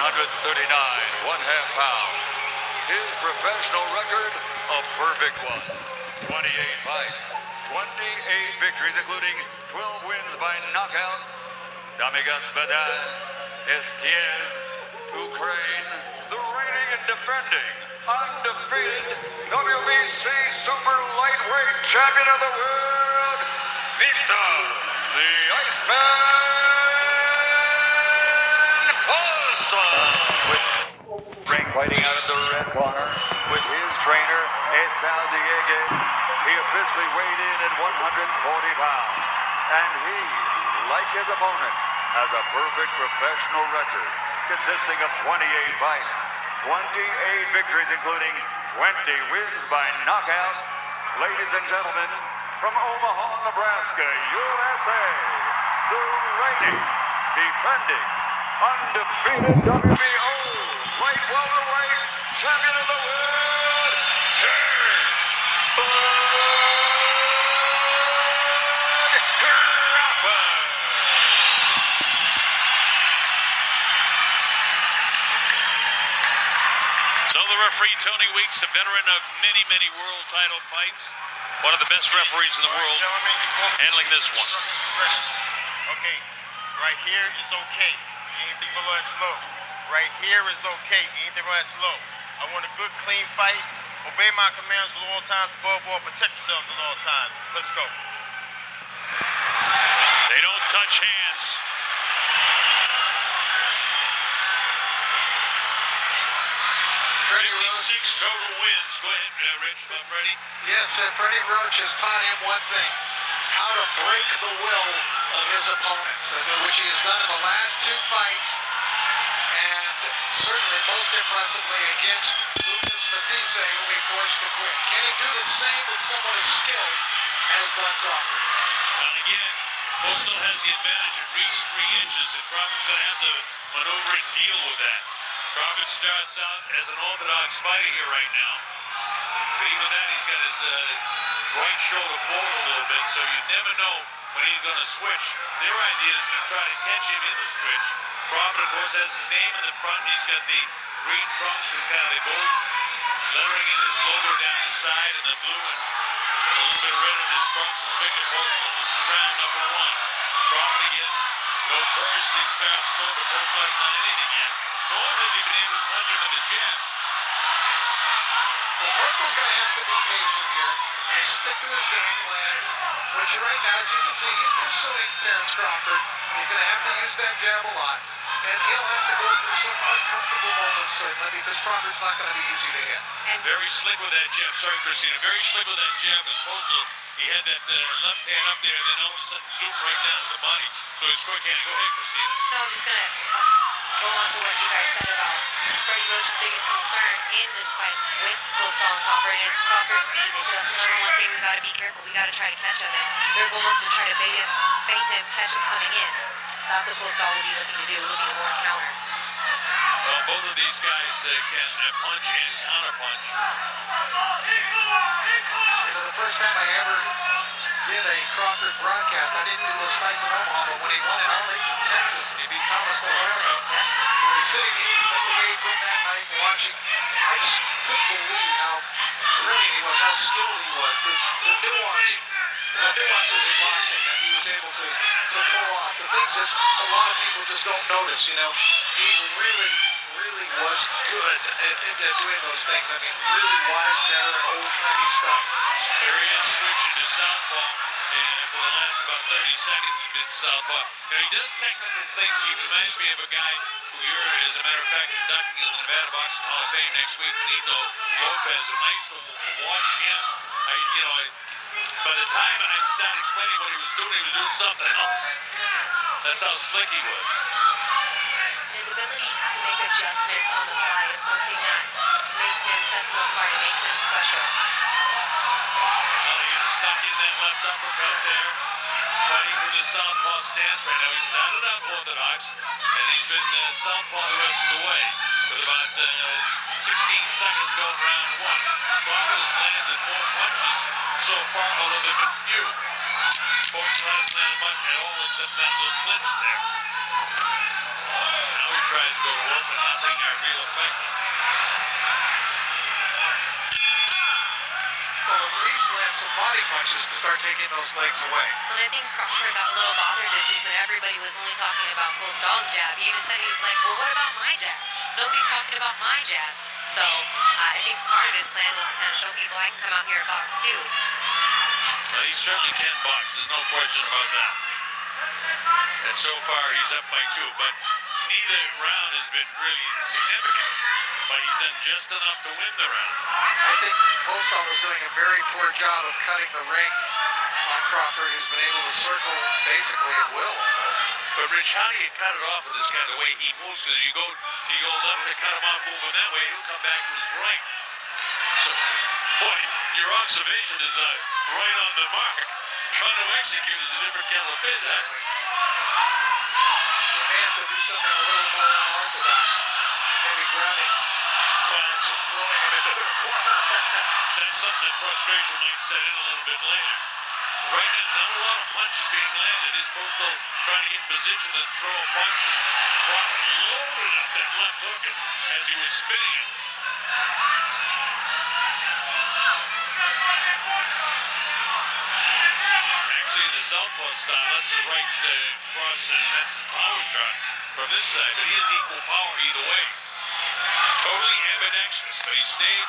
139 pounds. His professional record, a perfect one. 28 fights, 28 victories, including 12 wins by knockout. Dami Gospoda is Kiev, Ukraine, the reigning and defending, undefeated WBC super lightweight champion of the world, Viktor, the Iceman Postol. Ring fighting out of the red corner with his trainer, Esal Diego. He officially weighed in at 140 pounds, and he, like his opponent, has a perfect professional record consisting of 28 fights, 28 victories, including 20 wins by knockout. Ladies and gentlemen, from Omaha, Nebraska, USA, the reigning, defending, undefeated WBO light welterweight champion of the world, Terence Crawford. So the referee, Tony Weeks, a veteran of many, many world title fights. One of the best referees in the world, handling this one. Okay, right here is okay. Anything below that's low. Right here is okay. Anything below that's low. I want a good, clean fight. Obey my commands at all times. Above all, protect yourselves at all times. Let's go. They don't touch hands. 56 total wins. Go ahead, Rich, Freddie. Yes, Freddie Roach has taught him one thing: how to break the will of his opponents, which he has done in the last two fights, and certainly most impressively against Lucas Matisse, whom he forced to quit. Can he do the same with someone as skilled as Bud Crawford? And again, Postol has the advantage of reach 3 inches, and Crawford's going to have to maneuver and deal with that. Crawford starts out as an orthodox fighter here right now. But even that, he's got his right shoulder forward a little bit, so you never know when he's going to switch. Their idea is to try to catch him in the switch. Crawford, of course, has his name in the front. He's got the green trunks with kind of the gold lettering and his logo down the side, and the blue and a little bit of red in his trunks is Viktor Postol. This is round number 1. Crawford again notoriously starts slow, but both left not anything yet. Nor has he been able to punch him with the jab. Well, Postol's going to have to be patient here and stick to his game plan, which right now, as you can see, he's pursuing Terence Crawford. He's going to have to use that jab a lot, and he'll have to go through some uncomfortable moments, certainly, because Crawford's not going to be easy to hit. And very slick with that jab. Sorry, Christina. Very slick with that jab. And Postol, he had that left hand up there, and then all of a sudden zoom right down to the body. So he's quick-handed. Go ahead, Christina. No, I'm just going to go on to what you guys said about Freddie Roach's biggest concern in this fight with Postol and Crawford is Crawford's speed. They said that's the number 1 thing we got to be careful. We got to try to catch him. And their goal is to try to bait him, feint him, catch him coming in. That's what Postol will be looking to do, looking to more counter. Well, both of these guys can punch and counterpunch. The first time I ever did a Crawford broadcast, I didn't do those fights in Omaha, but when he won in Arlington, Texas, and he beat Thomas Talerno, we were sitting at the weight room that night watching. I just couldn't believe how brilliant he was, how skilled he was, the nuances of boxing that he was able to pull off, the things that a lot of people just don't notice, you know. He really was good at doing those things. I mean, really wise, veteran, old-timey stuff. Here he is switching to southpaw, and for the last about 30 seconds he's been southpaw. Now, he does technical things. He reminds me of a guy who you're, as a matter of fact, inducting in the Nevada Boxing Hall of Fame next week, Benito Lopez. A nice little wash in. By the time I'd start explaining what he was doing something else. That's how slick he was. His ability to make adjustments on the fly is something that sets him apart. It makes him special. Well, he gets stuck in that left uppercut there. Fighting from the southpaw stance right now. He's not an unorthodox, and he's been southpaw the rest of the way. With about 16 seconds going round 1. Crawford has landed more punches so far, although they've been few. Postol hasn't landed much at all except that little clinch there. Now he's tries to go to work, but nothing real effective. Well, at least land some body punches to start taking those legs away. And I think Crawford got a little bothered this week when everybody was only talking about Postol's jab. He even said, he was like, well, what about my jab? Nobody's talking about my jab. So I think part of his plan was to kind of show people I can come out here and box too. Well, he certainly can box. There's no question about that. And so far, he's up by 2. But neither round has been really significant. But he's done just enough to win the round. I think Postol is doing a very poor job of cutting the ring on Crawford, who's been able to circle basically at will almost. But Rich, how do you cut it off with this kind of way he moves? Because you goes up to cut him off moving that way, he'll come back to his right. So, boy, your observation is right on the mark. Trying to execute is a different kettle of fish, huh? They may have to do something a little more unorthodox. Maybe grabbing Terence and throwing it into the corner. That's something that frustration might set in a little bit later. Right now, not a lot of punches being landed. Is Postol trying to get in position to throw a punch? Crawford loaded up that left hook as he was spinning it. Actually, the southpaw style, that's the right cross, and that's his power shot from this side. But he has equal power either way. Totally ambidextrous, but he stayed,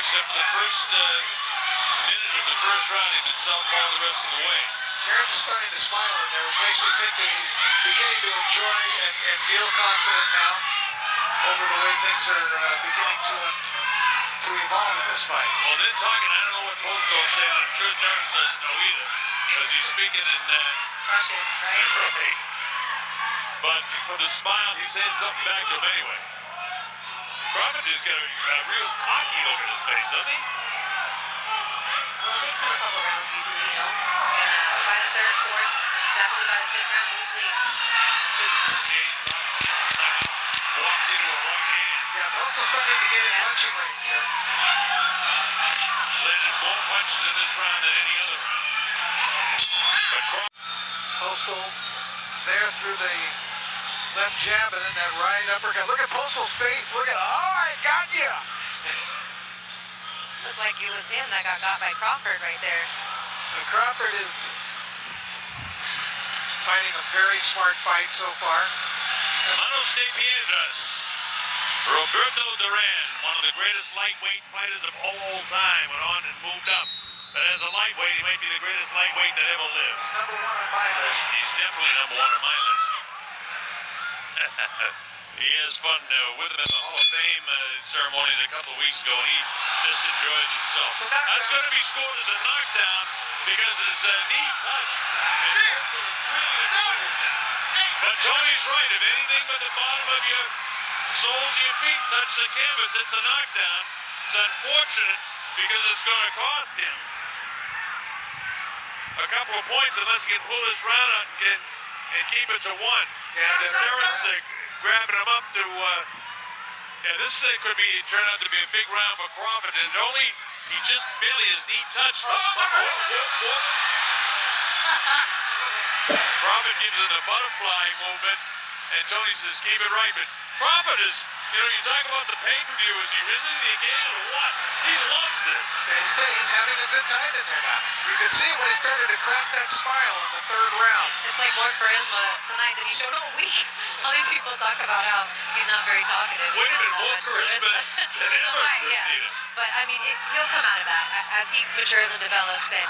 except for the first minute of the first round, he did southpaw the rest of the way. Terence is starting to smile in there, which makes me think that he's beginning to enjoy and feel confident now over the way things are beginning to evolve in this fight. Well, they're talking, I don't know what Postol's saying, I'm sure Terence doesn't know either, because he's speaking in Russian, right? right. But for the smile, he's saying something back to him anyway. Crawford has got a real cocky look at his face, doesn't he? Well, it takes him a couple rounds usually, you know. And by the third, fourth, definitely by the fifth round, usually Walked into a right hand. Yeah, Postol's starting to get in punching range here. Landed more punches in this round than any other round. But Postol there through the left jab and then that right uppercut. Look at Postol's face. Look at, oh, I got you. looked like it was him that got by Crawford right there. So Crawford is fighting a very smart fight so far. Manos de Piedras. Roberto Duran, one of the greatest lightweight fighters of all time, went on and moved up. But as a lightweight, he might be the greatest lightweight that ever lived. He's number 1 on my list. He's definitely number 1 on my list. He has fun with him at the Hall of Fame ceremonies a couple of weeks ago, and he just enjoys himself. That's going to be scored as a knockdown because his knee touched. But Tony's right. If anything but the bottom of your soles of your feet touch the canvas, it's a knockdown. It's unfortunate because it's going to cost him a couple of points unless he can pull this round out and keep it to 1. Yeah, And Terence grabbing him up to, this could turn out to be a big round for Crawford. And he just barely his knee touched. Crawford gives it a butterfly movement, and Tony says, keep it right. But Crawford is, you talk about the pay-per-view. Is he risen to the occasion or what? He loves this. He's having a good time in there now. You can see when he started to crack that smile in the 3rd round. It's like more charisma tonight than he showed all week. All these people talk about how he's not very talkative. Wait a minute, not more much charisma than ever this season. But I mean, he'll come out of that as he matures and develops, and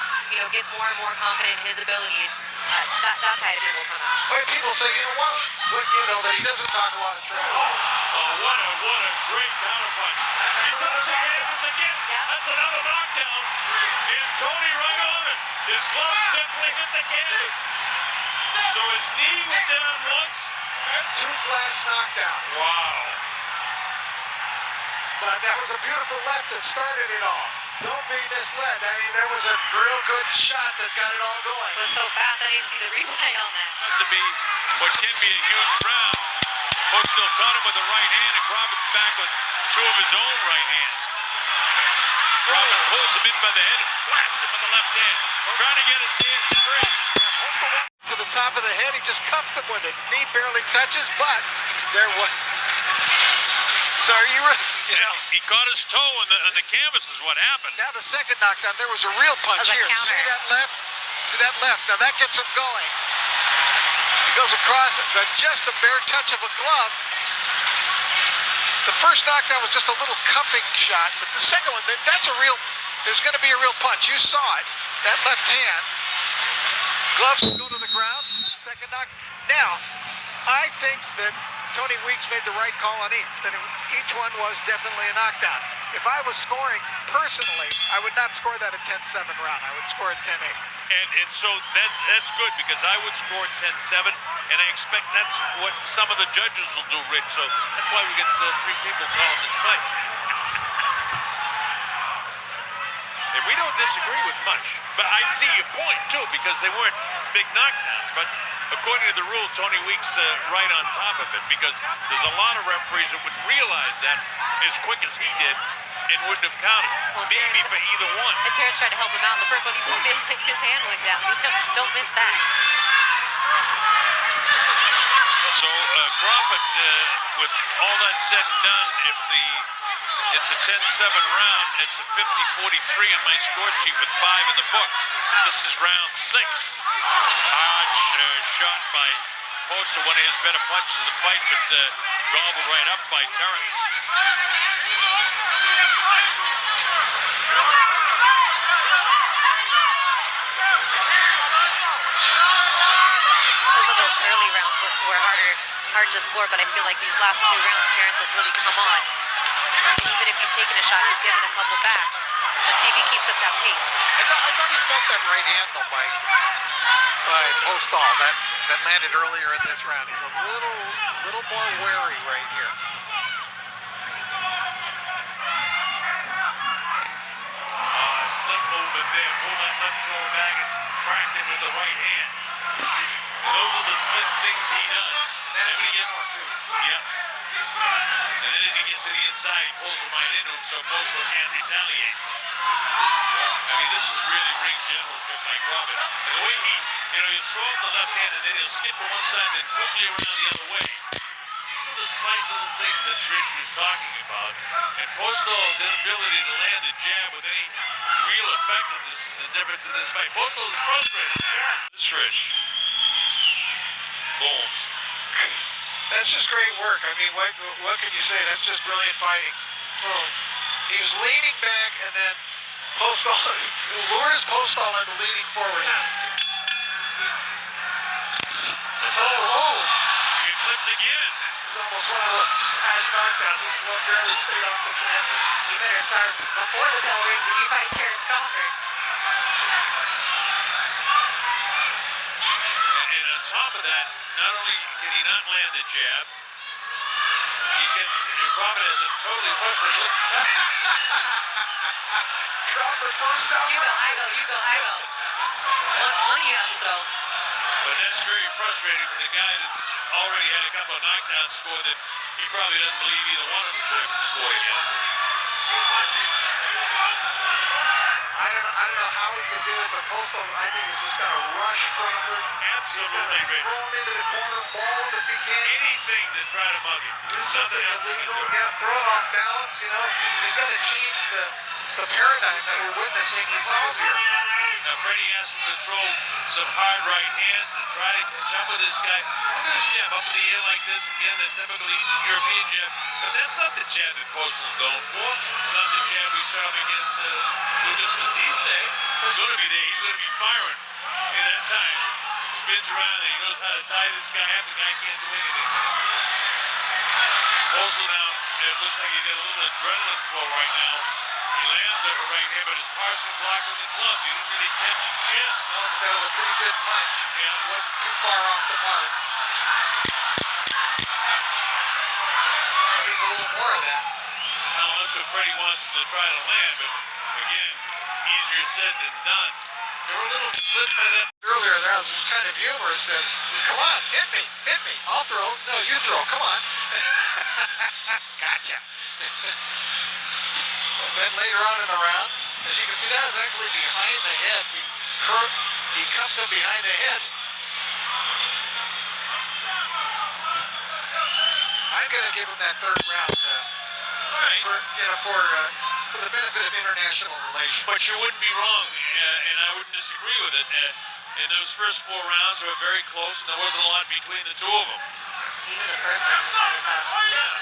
gets more and more confident in his abilities. That side of him will come out. Wait, people say, that he doesn't talk a lot of trash. Oh, what a great counterpunch. He touches the canvas again. Yeah. That's another knockdown. And Tony right on it. His gloves definitely hit the canvas. So his knee was down once. 2 flash knockdowns. Wow. But that was a beautiful left that started it all. Don't be misled. I mean, there was a real good shot that got it all going. It was so fast, I didn't see the replay on that. To be what can be a huge round. Postol caught him with the right hand, and Crawford's back with 2 of his own right hands. Crawford pulls him in by the head and blasts him with the left hand, trying to get his hands free. Postol to the top of the head, he just cuffed him with it. Knee barely touches, but there was So are you really, you know? He caught his toe on the canvas is what happened. Now the second knockdown, there was a real punch That was a here. counter. See that left? See that left? Now that gets him going. He goes across, just the bare touch of a glove. The first knockdown was just a little cuffing shot, but the second one, that's a real, there's going to be a real punch. You saw it. That left hand. Gloves go to the ground. Second knock. Now, I think that Tony Weeks made the right call on each. That each one was definitely a knockdown. If I was scoring personally, I would not score that a 10-7 round. I would score it 10-8. And so that's good because I would score 10-7, and I expect that's what some of the judges will do, Rich. So that's why we get three people calling this fight. And we don't disagree with much, but I see your point too because they weren't big knockdowns. But according to the rule, Tony Weeks right on top of it because there's a lot of referees that would realize that as quick as he did and wouldn't have counted. Well, Maybe Terence, for either one. And Terence tried to help him out in the first one. He pulled it like his hand went down. Don't miss that. So Crawford, with all that said and done, if it's a 10-7 round, it's a 50-43 on my score sheet with 5 in the books. This is round 6. Hard shot by Postol, one of his better punches of the fight, but gobbled right up by Terence. Some of those early rounds were hard to score, but I feel like these last 2 rounds, Terence has really come on. Even if he's taken a shot, he's given a couple back. Let's see if he keeps up that pace. I thought he felt that right hand though by Postol that landed earlier in this round. He's a little more wary right here. Simple but there, pull that left shoulder back and cracked him with the right hand. Those are the slick things he does. That is Yep. And then as he gets to the inside, he pulls him right into him so Postol can't retaliate. I mean, this is really ring generalship by Crawford. And the way he'll throw up the left hand and then he'll skip to one side and quickly around the other way. These are the slight little things that Rich was talking about. And Postol's inability to land the jab with any real effectiveness is the difference in this fight. Postol is frustrated. This Rich. Boom. That's just great work. I mean, what can you say? That's just brilliant fighting. Oh. He was leaning back, and then Postol lures Postol into leaning forward. Oh! You clipped again. It was almost one of those smash knockdowns. His glove barely stayed off the canvas. You better start before the bell rings if you fight Terence Crawford. And on top of that, not only can he not land the jab, Crawford has him totally frustrated. Crawford Postol. You go, I go. One you have to throw. But that's very frustrating for the guy that's already had a couple of knockdowns scored that he probably doesn't believe either one of them could have scored against him. I don't know how he could do it, but Postol, I think, is just going to rush Crawford. Absolutely, Rick. Throw him into the corner, maul him if he can. Anything to try to mug him. Do something illegal, throw it off balance, you know. He's got to change the paradigm that we're witnessing evolve here. Now, Freddie asked him to throw some hard right hands and try to catch up with this guy. Look at this jab up in the air like this. Again, the typical Eastern European jab. But that's not the jab that Postol's known for. It's not the jab we saw him against Lucas Matisse. He's going to be there. He's going to be firing. At that time, spins around and he knows how to tie this guy up. The guy can't do anything. Postol now, it looks like he's got a little adrenaline flow right now. He lands a right hand, but it's partially blocked with the gloves. He didn't really catch his chin. No, but that was a pretty good punch. Yeah. It wasn't too far off the mark. He needs a little more of that. Now, that's what Freddie wants to try to land, but again, easier said than done. They were a little split by that. Earlier there was kind of humorous that, come on, hit me, I'll throw. No, you throw, come on. Gotcha. And then later on in the round, as you can see, that is actually behind the head. He cuffed him behind the head. I'm going to give him that third round for the benefit of international relations. But you wouldn't be wrong, and I wouldn't disagree with it. And those first 4 rounds were very close, and there wasn't a lot between the two of them. Even the first round was kind of tough. Yeah.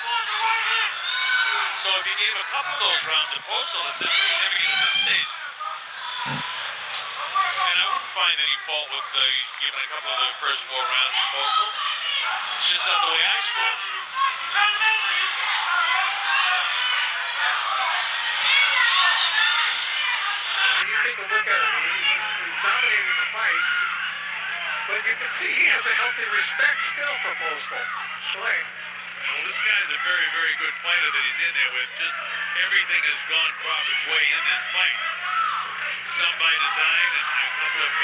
So if you gave a couple of those rounds to Postol, it's insignificant at this stage. And I wouldn't find any fault with giving a couple of the first 4 rounds to Postol. It's just not the way I score. You take a look at him, he's dominating the fight, but you can see he has a healthy respect still for Postol. Well, this guy's a very, very good fighter that he's in there with. Just everything has gone Crawford's way in this fight. Some by design and a couple of,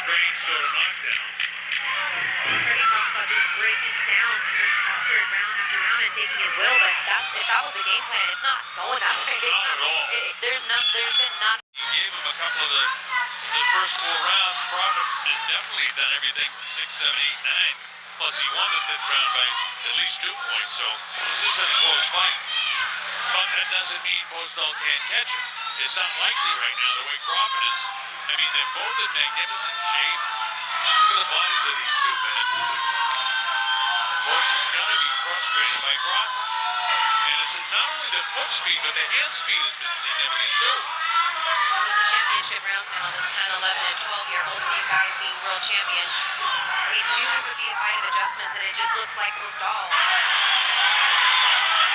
strange sort of knockdowns. Breaking down Crawford round after round and taking his will, but if that was the game plan, it's not going that way. Not at all. There's been not. He gave him a couple of the first 4 rounds. Crawford has definitely done everything from 6, 7, 8, 9. Plus, he won the 5th round by at least 2 points, so this isn't a close fight. But that doesn't mean Postol can't catch him. It's not likely right now, the way Crawford is. I mean, they're both in magnificent shape. Look at the bodies of these two men. Postol's got to be frustrated by Crawford. And it's not only the foot speed, but the hand speed has been significant, too. With the championship rounds now, this 10, 11, and 12 year old, these guys being world champions, we knew this would be a fight of adjustments, and it just looks like Postol.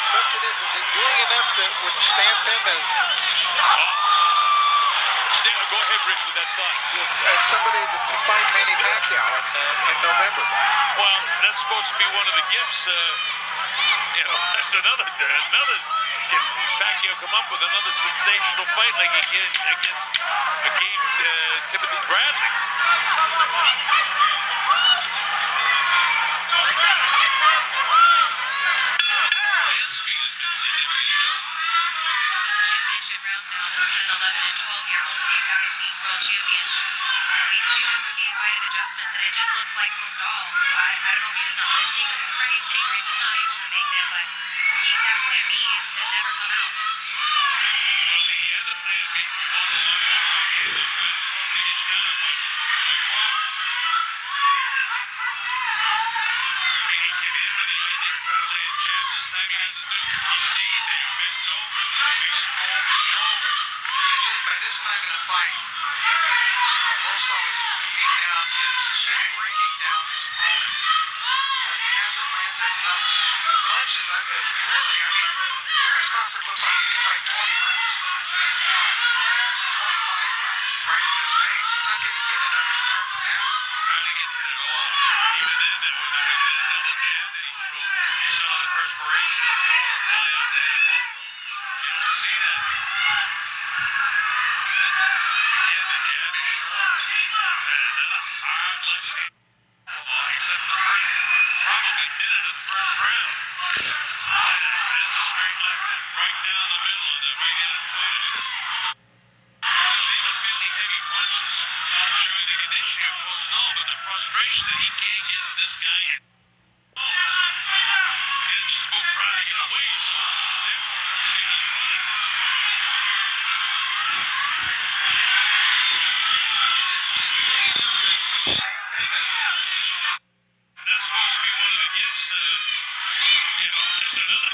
Question is he doing enough to withstand him as Go ahead, Rich, with that thought. somebody to fight Manny Pacquiao in November? Well, that's supposed to be one of the gifts. That's another. Can Pacquiao come up with another sensational fight like he did against Timothy Bradley? Championship rounds now, this 10, 11, and 12 year old, these guys being world champions. We knew this would be a fight of adjustments, and it just looks like Postol. I don't know if he's just not listening, or he's just not able to make them, but that plan B has never come out. Well, the end of plan B for one knockout right here. They're trying to throw his counterpunch by Crawford. He came in with the idea to try to lay his jabs. This time he doesn't do it. He stays there, bends over, makes him go off his shoulder. Usually by this time in a fight, Postol is beating down breaking down his opponents, but he hasn't landed enough punches. Terence Crawford looks like he can fight 20 rounds, 25 rounds, right at this pace. He's not getting hit enough to start to matter. Trying to get hit at all. Even then, with that double jab that he threw, you saw the perspiration and the aura fly off the head of Postol. You don't see that. Again, the jab is short. And another hard left hand. Except the first, probably hit it in the first round. There's a straight left right down the middle of the right-handed opponent. These are 50 heavy punches, showing the condition of Postol, but the frustration that he can't get this guy in. And just move trying to get away, so therefore I don't see him running. That's supposed to be one of the gifts. That's another.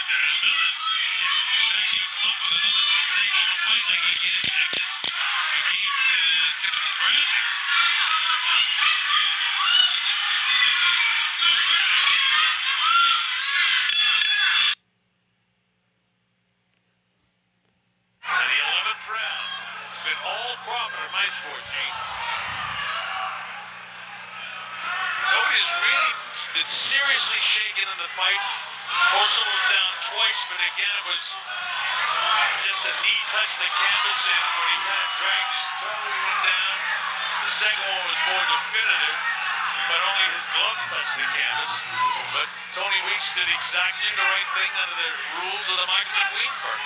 Pacquiao come up with another sensational fight like he did against Timothy Bradley. And the 11th round. It's been all Crawford in my sport, Gene. Nobody's really been seriously shaken in the fight. Postol was down twice, but again it was just a knee touch the canvas, and when he kind of dragged his toe, he went down. The second one was more definitive, but only his glove touched the canvas. But Tony Weeks did exactly the right thing under the rules of the Micahs of Queensburg.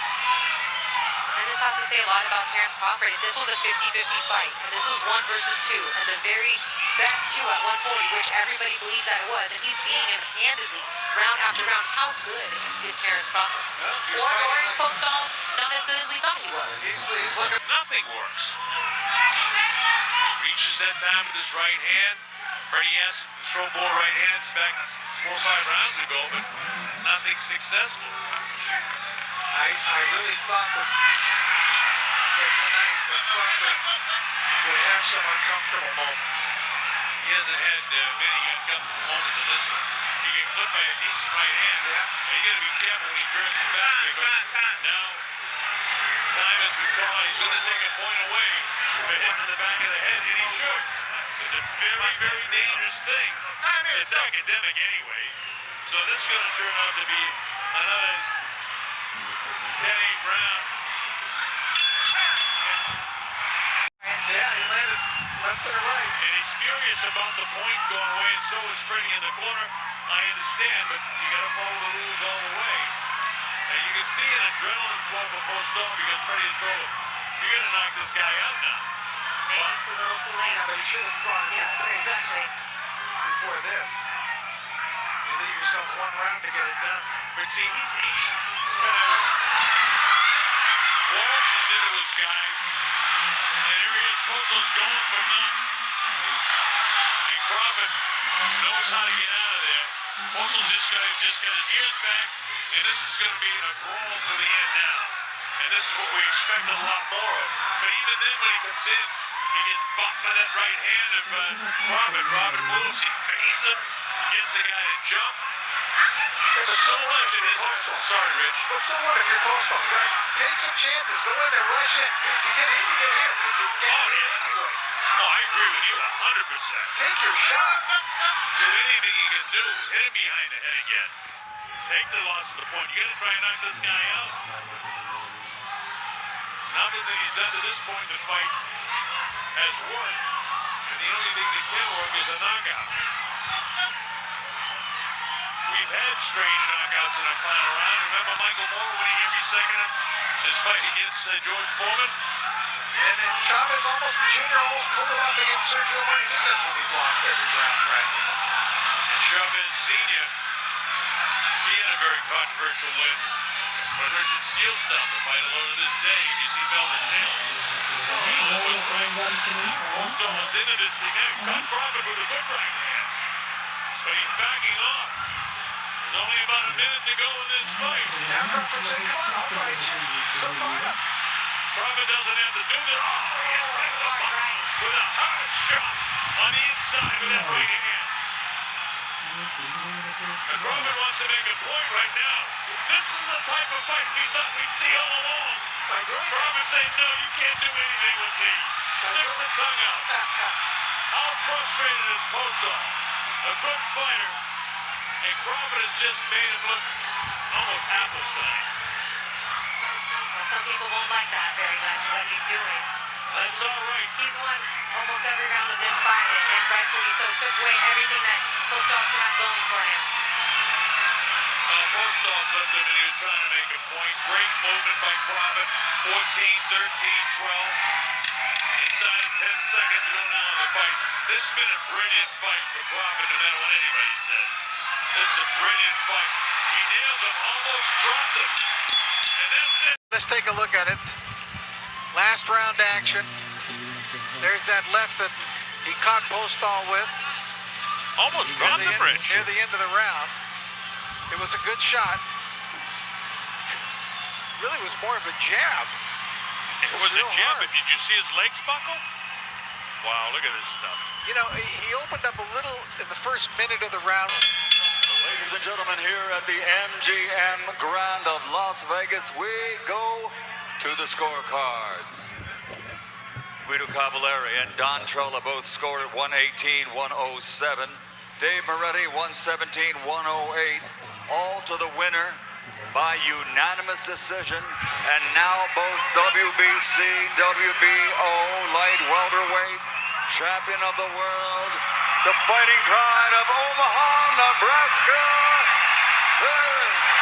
And this has to say a lot about Terence Crawford. This was a 50-50 fight, and this was 1 versus 2. And the very best too at 140, which everybody believes that it was, and he's beating him handedly round after round. How good is Terence Crawford? Or is Postol not as good as we thought he was? He's looking. Nothing works. Reaches that time with his right hand. Freddie asked him to throw more right hands back 4 or 5 rounds ago, but nothing successful. I really thought that tonight that Crawford would have some uncomfortable moments. He hasn't had many uncomfortable moments in this one. He get clipped by a decent right hand. Yeah. And you got to be careful when he jerks it back because now time has been called. He's going to take a point away for hitting in the back of the head, and he should. It's a very, very dangerous thing. It's academic anyway. So this is going to turn out to be another 10-8 round. Yeah, he landed left and right. And he's furious about the point going away, and so is Freddie in the corner. I understand, but you got to follow the rules all the way. And you can see an adrenaline flow for Postol because Freddie told him, "You're going to knock this guy out now." Maybe too little, too late. Yeah, but he should have fought at his pace Exactly. before this. You leave yourself 1 round to get it done. But see, he's kind of Walsh is into his guy, and here he is. Postol's going for none. And Crawford knows how to get out of there. Postol's just got his ears back, and this is going to be a brawl to the end now. And this is what we expected a lot more of. But even then, when he comes in, he gets bopped by that right hand of Crawford. Crawford moves, he fades him, gets the guy to jump. There's so much in this. Sorry, Rich. But so what if you're Postol? You gotta take some chances. Go in there, rush in. If you get in, you get in. You get in anyway. Oh, I agree with you 100%. Take your shot. Do anything you can do. Hit him behind the head again. Take the loss of the point. You got to try and knock this guy out. Nothing that he's done to this point in the fight has worked. And the only thing that can work is a knockout. We've had strange knockouts in our final round. Remember Michael Moore winning every second of his fight against George Foreman? And then Chavez Jr. almost pulled it off against Sergio Martinez when he lost every round practically. And Chavez Sr., he had a very controversial win. But Richard Steele stopped the fight alone to this day. You see Melvin Taylor. He was right. Postol was into this thing. Cut Crawford with a good right hand. But he's backing off. There's only about a minute to go in this fight. Now Crawford said, "Come on, I'll fight you." So far. Crawford doesn't have to do this. Oh, he hit right in the bottom with a hard shot on the inside with that right hand. And Crawford wants to make a point right now. This is the type of fight we thought we'd see all along. Crawford saying, "No, you can't do anything with me." Sticks the tongue out. How frustrated is Postol? A good fighter. And Crawford has just made him look almost hapless tonight. Well, some people won't like that very much, what he's doing. That's all right. He's won almost every round of this fight, and rightfully so. Took away everything that Postol still had going for him. Postol clipped him and he was trying to make a point. Great movement by Crawford. 14, 13, 12. Inside of 10 seconds to go now in the fight. This has been a brilliant fight for Crawford, no matter what anybody says. This is a brilliant fight. He nails him, almost dropped him. And that's it. Let's take a look at it. Last round action. There's that left that he caught Postol with. Almost dropped him, Rich. Near the end of the round. It was a good shot. Really was more of a jab. It was a jab, hard. but did you see his legs buckle? Wow, look at this stuff. You know, he opened up a little in the first minute of the round. Ladies and gentlemen, here at the MGM Grand of Las Vegas, we go to the scorecards. Guido Cavallari and Don Trolla both scored at 118-107. Dave Moretti 117-108. All to the winner by unanimous decision. And now both WBC, WBO light welterweight champion of the world, the fighting pride of Omaha, Nebraska, Terence